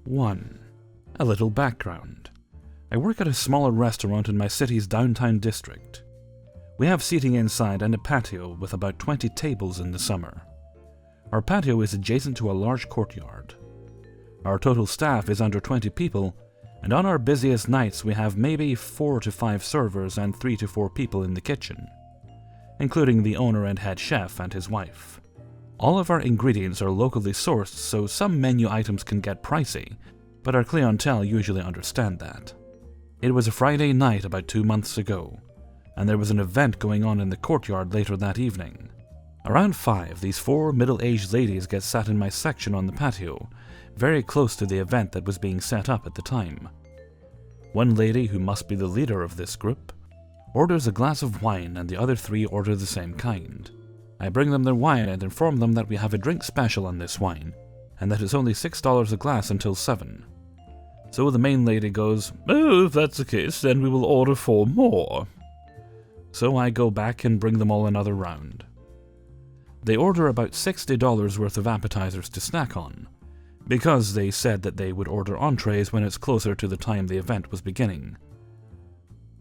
1. A little background. I work at a smaller restaurant in my city's downtown district. We have seating inside and a patio with about 20 tables in the summer. Our patio is adjacent to a large courtyard. Our total staff is under 20 people, and on our busiest nights we have maybe 4 to 5 servers and 3 to 4 people in the kitchen, including the owner and head chef and his wife. All of our ingredients are locally sourced, so some menu items can get pricey, but our clientele usually understand that. It was a Friday night about 2 months ago, and there was an event going on in the courtyard later that evening. Around 5, these 4 middle-aged ladies get sat in my section on the patio, very close to the event that was being set up at the time. One lady, who must be the leader of this group, orders a glass of wine and the other 3 order the same kind. I bring them their wine and inform them that we have a drink special on this wine, and that it's only $6 a glass until 7. So the main lady goes, "Oh, if that's the case, then we will order 4 more. So I go back and bring them all another round. They order about $60 worth of appetizers to snack on, because they said that they would order entrees when it's closer to the time the event was beginning.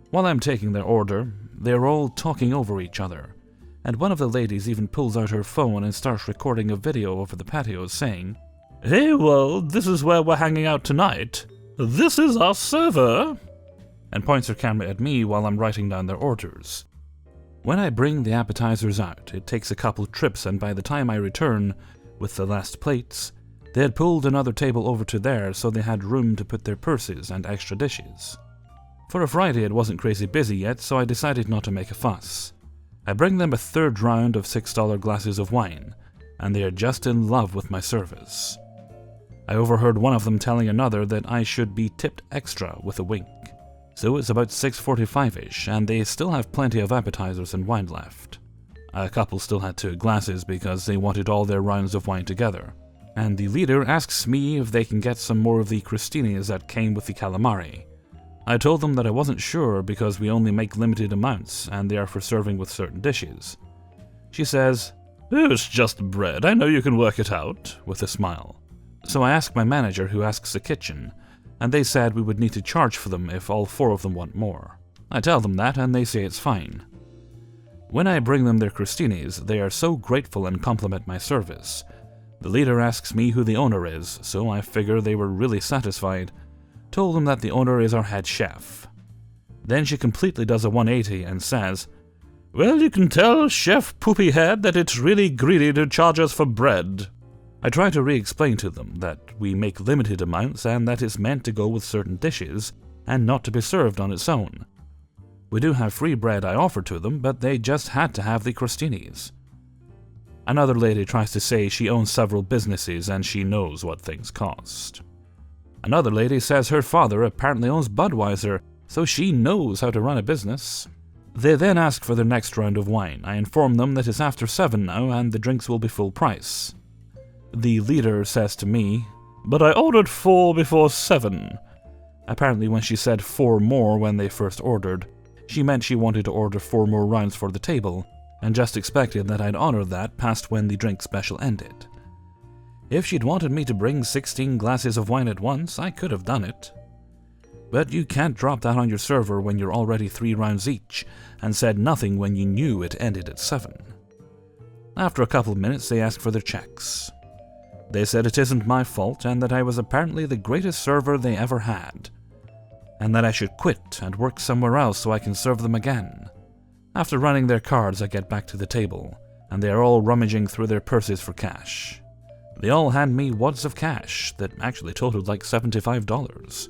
While I'm taking their order, they're all talking over each other, and one of the ladies even pulls out her phone and starts recording a video over the patio saying, "Hey, well, this is where we're hanging out tonight. This is our server," and points her camera at me while I'm writing down their orders. When I bring the appetizers out, it takes a couple trips, and by the time I return with the last plates, they had pulled another table over to theirs so they had room to put their purses and extra dishes. For a Friday it wasn't crazy busy yet, so I decided not to make a fuss. I bring them a 3rd round of $6 glasses of wine, and they are just in love with my service. I overheard one of them telling another that I should be tipped extra with a wink. So it's about 6:45-ish, and they still have plenty of appetizers and wine left. A couple still had 2 glasses because they wanted all their rounds of wine together, and the leader asks me if they can get some more of the crostinis that came with the calamari. I told them that I wasn't sure because we only make limited amounts and they are for serving with certain dishes. She says, "Oh, it's just bread, I know you can work it out," with a smile. So I ask my manager, who asks the kitchen, and they said we would need to charge for them if all 4 of them want more. I tell them that and they say it's fine. When I bring them their crostinis, they are so grateful and compliment my service. The leader asks me who the owner is, so I figure they were really satisfied. Told them that the owner is our head chef. Then she completely does a 180 and says, "Well, you can tell Chef Poopyhead that it's really greedy to charge us for bread." I try to re-explain to them that we make limited amounts and that it's meant to go with certain dishes and not to be served on its own. We do have free bread I offer to them, but they just had to have the crostinis. Another lady tries to say she owns several businesses and she knows what things cost. Another lady says her father apparently owns Budweiser, so she knows how to run a business. They then ask for their next round of wine. I inform them that it's after 7 now and the drinks will be full price. The leader says to me, "But I ordered 4 before 7. Apparently when she said 4 more when they first ordered, she meant she wanted to order 4 more rounds for the table, and just expected that I'd honor that past when the drink special ended. If she'd wanted me to bring 16 glasses of wine at once, I could have done it. But you can't drop that on your server when you're already 3 rounds each, and said nothing when you knew it ended at 7. After a couple of minutes, they asked for their checks. They said it isn't my fault and that I was apparently the greatest server they ever had, and that I should quit and work somewhere else so I can serve them again. After running their cards, I get back to the table, and they are all rummaging through their purses for cash. They all hand me wads of cash that actually totaled like $75,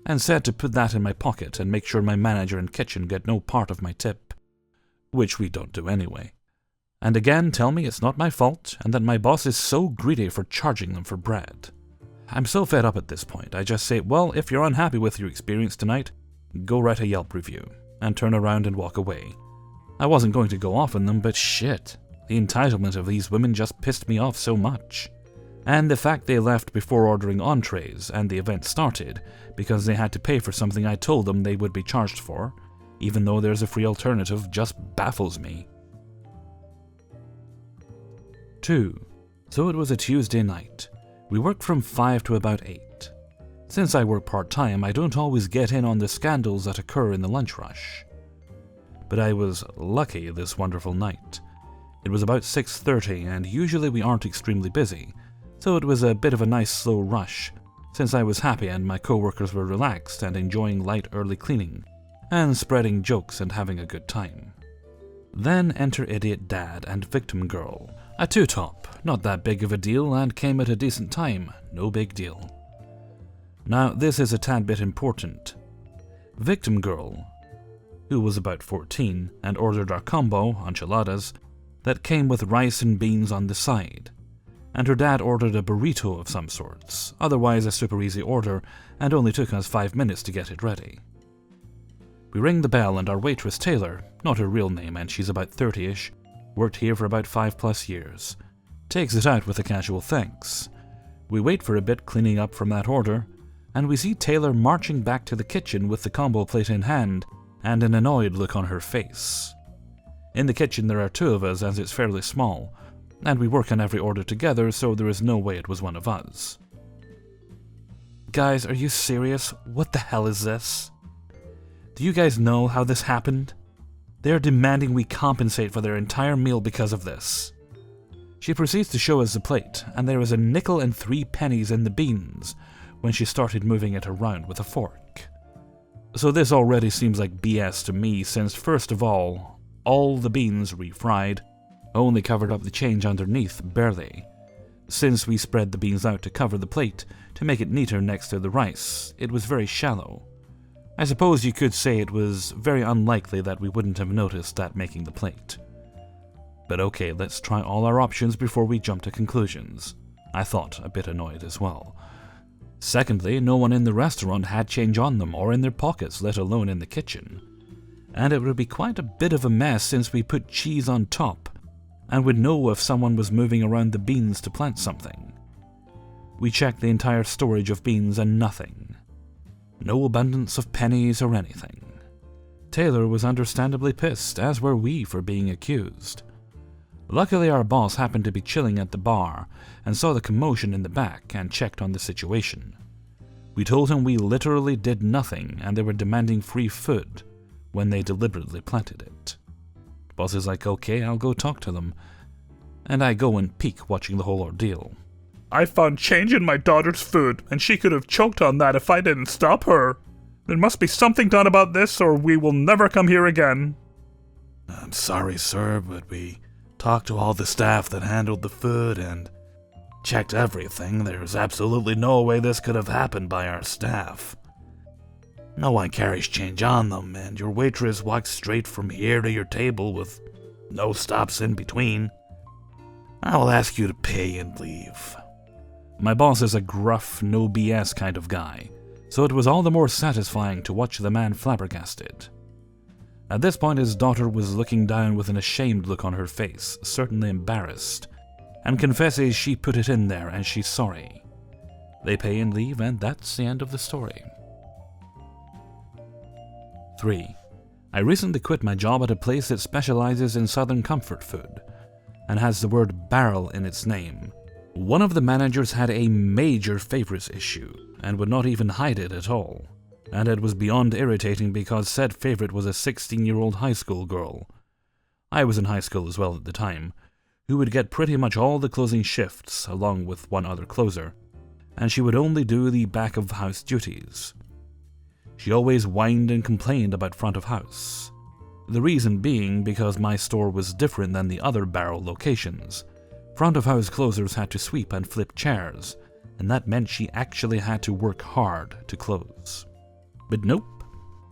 and said to put that in my pocket and make sure my manager and kitchen get no part of my tip, which we don't do anyway. And again tell me it's not my fault, and that my boss is so greedy for charging them for bread. I'm so fed up at this point, I just say, well, if you're unhappy with your experience tonight, go write a Yelp review, and turn around and walk away. I wasn't going to go off on them, but shit, the entitlement of these women just pissed me off so much. And the fact they left before ordering entrees and the event started because they had to pay for something I told them they would be charged for, even though there's a free alternative, just baffles me. 2. So it was a Tuesday night. We worked from 5 to about 8. Since I work part-time, I don't always get in on the scandals that occur in the lunch rush. But I was lucky this wonderful night. It was about 6:30, and usually we aren't extremely busy, so it was a bit of a nice slow rush, since I was happy and my co-workers were relaxed and enjoying light early cleaning, and spreading jokes and having a good time. Then enter Idiot Dad and Victim Girl, a two-top, not that big of a deal, and came at a decent time, no big deal. Now this is a tad bit important. Victim Girl, who was about 14 and ordered our combo, enchiladas, that came with rice and beans on the side, and her dad ordered a burrito of some sorts, otherwise a super easy order, and only took us 5 minutes to get it ready. We ring the bell and our waitress Taylor, not her real name and she's about 30ish, worked here for about 5+ years, takes it out with a casual thanks. We wait for a bit cleaning up from that order, and we see Taylor marching back to the kitchen with the combo plate in hand and an annoyed look on her face. In the kitchen there are 2 of us as it's fairly small, and we work on every order together, so there is no way it was one of us. Guys, are you serious? What the hell is this? Do you guys know how this happened? They are demanding we compensate for their entire meal because of this. She proceeds to show us the plate, and there is a nickel and 3 pennies in the beans when she started moving it around with a fork. So this already seems like BS to me, since first of all the beans refried, only covered up the change underneath barely. Since we spread the beans out to cover the plate to make it neater next to the rice, it was very shallow. I suppose you could say it was very unlikely that we wouldn't have noticed that making the plate. But okay, let's try all our options before we jump to conclusions. I thought, a bit annoyed as well. Secondly, no one in the restaurant had change on them or in their pockets, let alone in the kitchen. And it would be quite a bit of a mess since we put cheese on top, and would know if someone was moving around the beans to plant something. We checked the entire storage of beans and nothing. No abundance of pennies or anything. Taylor was understandably pissed, as were we for being accused. Luckily our boss happened to be chilling at the bar and saw the commotion in the back and checked on the situation. We told him we literally did nothing and they were demanding free food when they deliberately planted it. Boss is like, okay, I'll go talk to them. And I go and peek watching the whole ordeal. I found change in my daughter's food, and she could have choked on that if I didn't stop her. There must be something done about this, or we will never come here again. I'm sorry, sir, but we talked to all the staff that handled the food and checked everything. There's absolutely no way this could have happened by our staff. No one carries change on them, and your waitress walks straight from here to your table with no stops in between. I will ask you to pay and leave. My boss is a gruff, no BS kind of guy, so it was all the more satisfying to watch the man flabbergasted. At this point his daughter was looking down with an ashamed look on her face, certainly embarrassed, and confesses she put it in there and she's sorry. They pay and leave, and that's the end of the story. 3. I recently quit my job at a place that specializes in southern comfort food, and has the word barrel in its name. One of the managers had a major favorites issue, and would not even hide it at all, and it was beyond irritating because said favorite was a 16-year-old high school girl. I was in high school as well at the time, who would get pretty much all the closing shifts, along with one other closer, and she would only do the back-of-house duties. She always whined and complained about front of house. The reason being because my store was different than the other barrel locations. Front of house closers had to sweep and flip chairs, and that meant she actually had to work hard to close. But nope.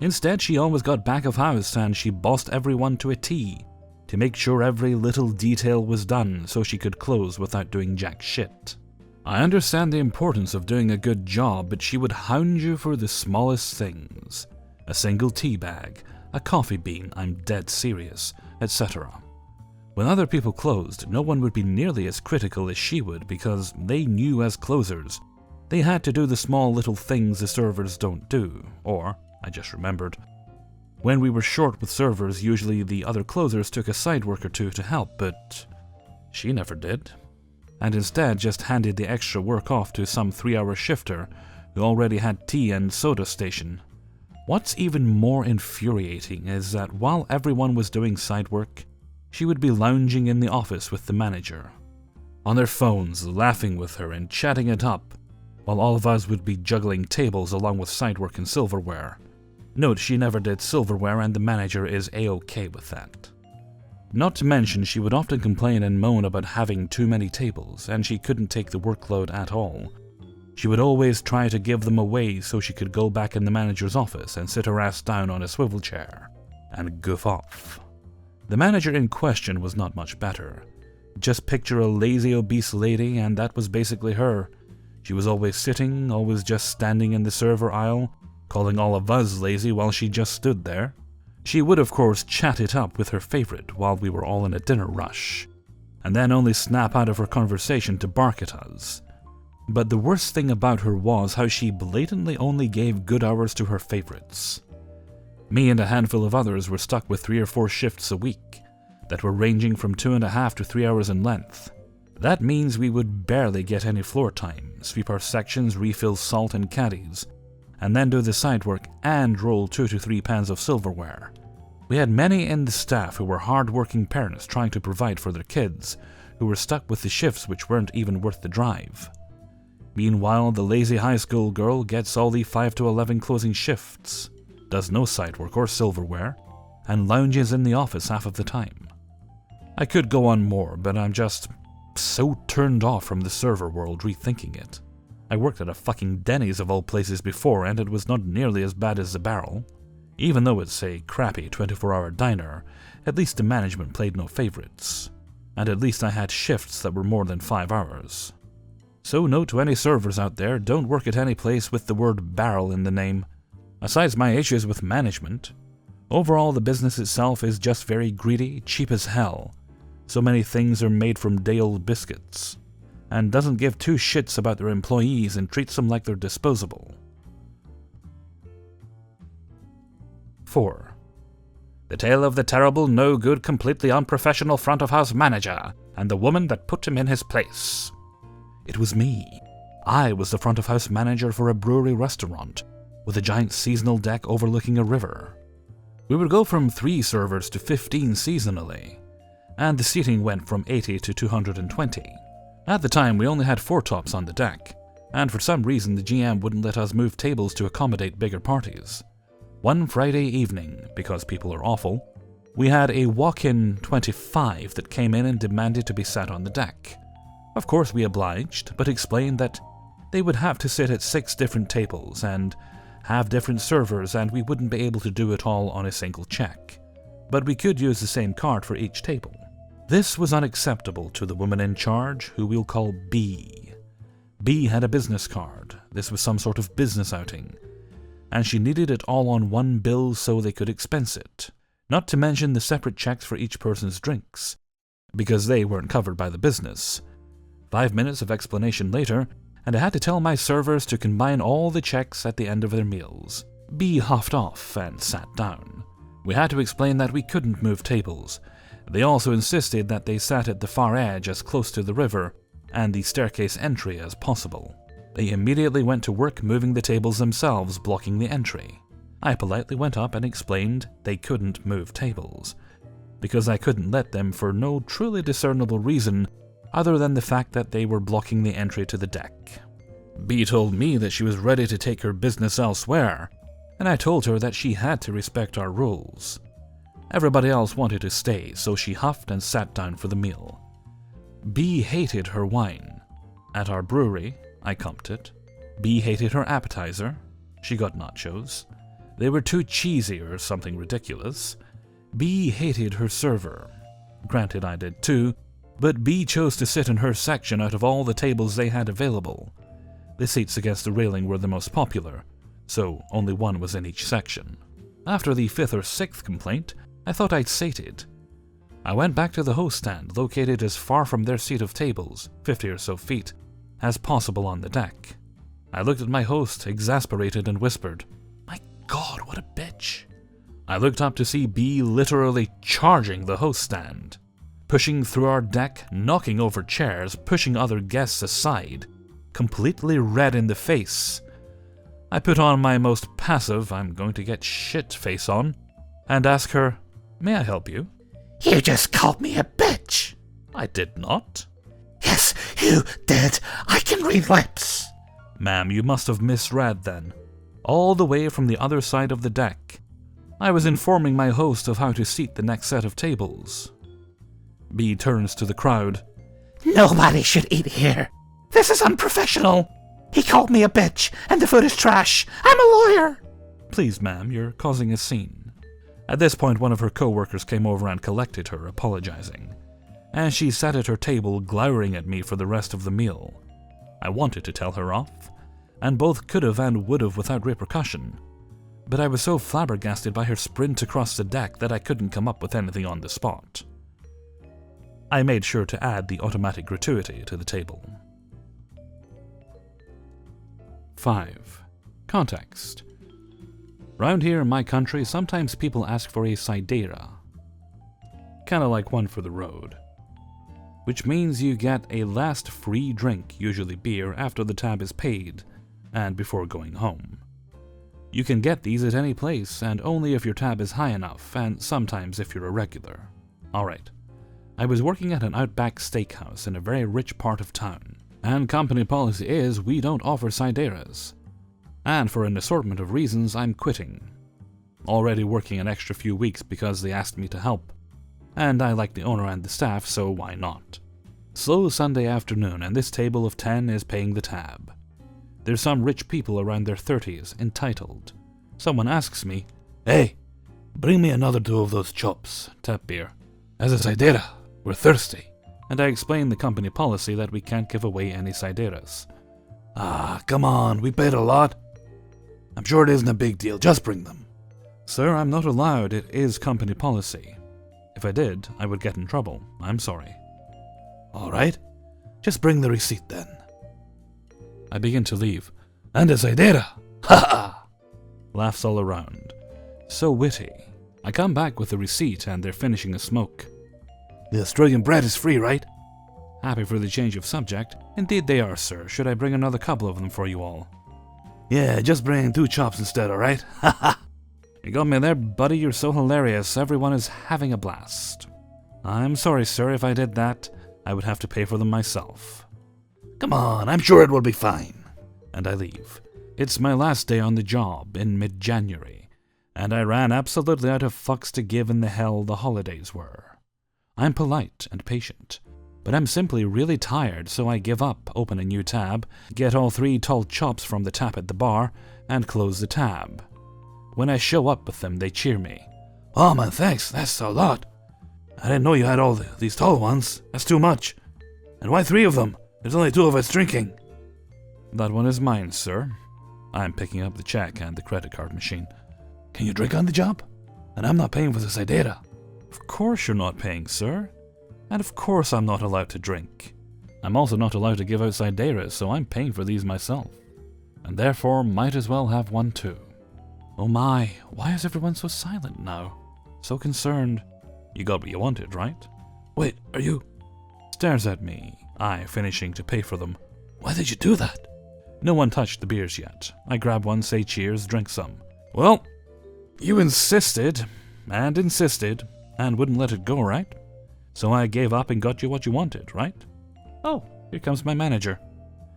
Instead, she always got back of house and she bossed everyone to a T to make sure every little detail was done so she could close without doing jack shit. I understand the importance of doing a good job, but she would hound you for the smallest things. A single tea bag, a coffee bean, I'm dead serious, etc. When other people closed, no one would be nearly as critical as she would because they knew as closers they had to do the small little things the servers don't do, or, I just remembered, when we were short with servers, usually the other closers took a side work or two to help, but she never did. And instead just handed the extra work off to some 3-hour shifter who already had tea and soda station. What's even more infuriating is that while everyone was doing side work, she would be lounging in the office with the manager, on their phones, laughing with her and chatting it up, while all of us would be juggling tables along with side work and silverware. Note, she never did silverware and the manager is A-OK with that. Not to mention, she would often complain and moan about having too many tables, and she couldn't take the workload at all. She would always try to give them away so she could go back in the manager's office and sit her ass down on a swivel chair and goof off. The manager in question was not much better. Just picture a lazy, obese lady, and that was basically her. She was always sitting, always just standing in the server aisle, calling all of us lazy while she just stood there. She would of course chat it up with her favorite while we were all in a dinner rush, and then only snap out of her conversation to bark at us. But the worst thing about her was how she blatantly only gave good hours to her favorites. Me and a handful of others were stuck with 3 or 4 shifts a week that were ranging from 2.5 to 3 hours in length. That means we would barely get any floor time, sweep our sections, refill salt and caddies, and then do the side work and roll 2 to 3 pans of silverware. We had many in the staff who were hard-working parents trying to provide for their kids, who were stuck with the shifts which weren't even worth the drive. Meanwhile, the lazy high school girl gets all the 5 to 11 closing shifts, does no side work or silverware, and lounges in the office half of the time. I could go on more, but I'm just so turned off from the server world rethinking it. I worked at a fucking Denny's of all places before, and it was not nearly as bad as the Barrel. Even though it's a crappy 24-hour diner, at least the management played no favorites. And at least I had shifts that were more than 5 hours. So note to any servers out there, don't work at any place with the word barrel in the name. Aside my issues with management, overall the business itself is just very greedy, cheap as hell. So many things are made from day-old biscuits, and doesn't give 2 shits about their employees and treats them like they're disposable. 4. The tale of the terrible, no-good, completely unprofessional front-of-house manager, and the woman that put him in his place. It was me. I was the front-of-house manager for a brewery restaurant, with a giant seasonal deck overlooking a river. We would go from 3 servers to 15 seasonally, and the seating went from 80 to 220. At the time, we only had 4 tops on the deck, and for some reason the GM wouldn't let us move tables to accommodate bigger parties. One Friday evening, because people are awful, we had a walk-in 25 that came in and demanded to be sat on the deck. Of course we obliged, but explained that they would have to sit at 6 different tables and have different servers, and we wouldn't be able to do it all on a single check. But we could use the same card for each table. This was unacceptable to the woman in charge, who we'll call B. B had a business card. This was some sort of business outing, and she needed it all on one bill so they could expense it, not to mention the separate checks for each person's drinks, because they weren't covered by the business. 5 minutes of explanation later, and I had to tell my servers to combine all the checks at the end of their meals. B huffed off and sat down. We had to explain that we couldn't move tables. They also insisted that they sat at the far edge as close to the river and the staircase entry as possible. They immediately went to work moving the tables themselves, blocking the entry. I politely went up and explained they couldn't move tables, because I couldn't let them for no truly discernible reason other than the fact that they were blocking the entry to the deck. B told me that she was ready to take her business elsewhere, and I told her that she had to respect our rules. Everybody else wanted to stay, so she huffed and sat down for the meal. B hated her wine. At our brewery, I comped it. B hated her appetizer. She got nachos. They were too cheesy or something ridiculous. B hated her server. Granted, I did too, but B chose to sit in her section out of all the tables they had available. The seats against the railing were the most popular, so only one was in each section. After the 5th or 6th complaint, I thought I'd sated. I went back to the host stand, located as far from their seat of tables, 50 or so feet, as possible on the deck. I looked at my host, exasperated, and whispered, "My God, what a bitch." I looked up to see B literally charging the host stand, pushing through our deck, knocking over chairs, pushing other guests aside, completely red in the face, I put on my most passive, I'm going to get shit face on, and ask her, "May I help you?" You just called me a bitch. I did not. Yes, you did. I can read lips. Ma'am, you must have misread then. All the way from the other side of the deck. I was informing my host of how to seat the next set of tables. B turns to the crowd. Nobody should eat here. This is unprofessional. He called me a bitch, and the food is trash. I'm a lawyer. Please, ma'am, you're causing a scene. At this point, one of her co-workers came over and collected her, apologizing. And she sat at her table, glowering at me for the rest of the meal. I wanted to tell her off, and both could have and would have without repercussion. But I was so flabbergasted by her sprint across the deck that I couldn't come up with anything on the spot. I made sure to add the automatic gratuity to the table. 5. Context. Round here in my country, sometimes people ask for a cideira. Kinda like one for the road. Which means you get a last free drink, usually beer, after the tab is paid, and before going home. You can get these at any place, and only if your tab is high enough, and sometimes if you're a regular. Alright. I was working at an Outback steakhouse in a very rich part of town, and company policy is we don't offer cideiras. And for an assortment of reasons, I'm quitting. Already working an extra few weeks because they asked me to help. And I like the owner and the staff, so why not? Slow Sunday afternoon, and this table of 10 is paying the tab. There's some rich people around their 30s, entitled. Someone asks me, Hey, bring me another 2 of those chops. tap beer. As a cideira, we're thirsty. And I explain the company policy that we can't give away any cideiras. Ah, come on, we paid a lot. I'm sure it isn't a big deal, just bring them. Sir, I'm not allowed, it is company policy. If I did, I would get in trouble. I'm sorry. Alright, just bring the receipt then. I begin to leave. And a cideira! Ha ha! Laughs all around. So witty. I come back with the receipt and they're finishing a smoke. The Australian bread is free, right? Happy for the change of subject. Indeed they are, sir. Should I bring another couple of them for you all? Yeah, just bring 2 chops instead, alright? Ha ha! You got me there, buddy. You're so hilarious. Everyone is having a blast. I'm sorry, sir. If I did that, I would have to pay for them myself. Come on, I'm sure it will be fine. And I leave. It's my last day on the job in mid-January, and I ran absolutely out of fucks to give in the hell the holidays were. I'm polite and patient, but I'm simply really tired, so I give up, open a new tab, get all 3 tall chops from the tap at the bar, and close the tab. When I show up with them, they cheer me. Oh man, thanks, that's a lot. I didn't know you had all these tall ones. That's too much. And why 3 of them? There's only 2 of us drinking. That one is mine, sir. I'm picking up the check and the credit card machine. Can you drink on the job? And I'm not paying for the cideira. Of course you're not paying, sir. And of course I'm not allowed to drink. I'm also not allowed to give out cideiras, so I'm paying for these myself. And therefore might as well have one too. Oh my, why is everyone so silent now? So concerned. You got what you wanted, right? Wait, are you? Stares at me, I finishing to pay for them. Why did you do that? No one touched the beers yet. I grab one, say cheers, drink some. Well, you insisted, and wouldn't let it go, right? So I gave up and got you what you wanted, right? Oh, here comes my manager.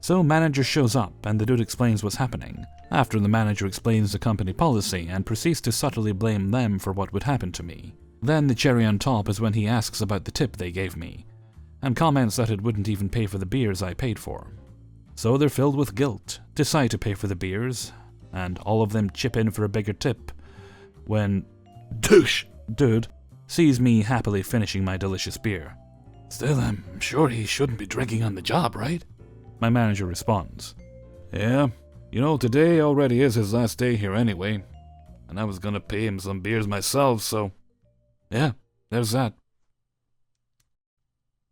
So manager shows up, and the dude explains what's happening. After the manager explains the company policy and proceeds to subtly blame them for what would happen to me. Then the cherry on top is when he asks about the tip they gave me, and comments that it wouldn't even pay for the beers I paid for. So they're filled with guilt, decide to pay for the beers, and all of them chip in for a bigger tip, when dude sees me happily finishing my delicious beer. Still, I'm sure he shouldn't be drinking on the job, right? My manager responds, Yeah, you know, today already is his last day here anyway, and I was gonna pay him some beers myself, so yeah, there's that.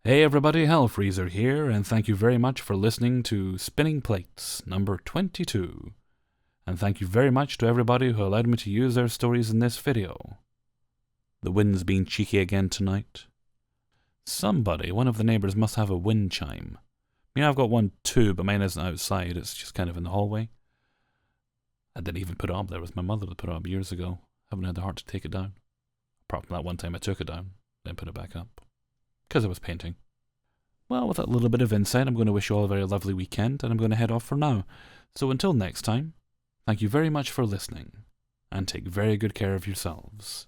Hey everybody, Hellfreezer here, and thank you very much for listening to Spinning Plates, number 22. And thank you very much to everybody who allowed me to use their stories in this video. The wind's been cheeky again tonight. One of the neighbors must have a wind chime. I mean, I've got one too, but mine isn't outside, it's just kind of in the hallway. I didn't even put it up there. It was my mother that put it up years ago. Haven't had the heart to take it down. Apart from that one time I took it down, then put it back up. Because I was painting. Well, with that little bit of insight, I'm going to wish you all a very lovely weekend, and I'm going to head off for now. So until next time, thank you very much for listening, and take very good care of yourselves.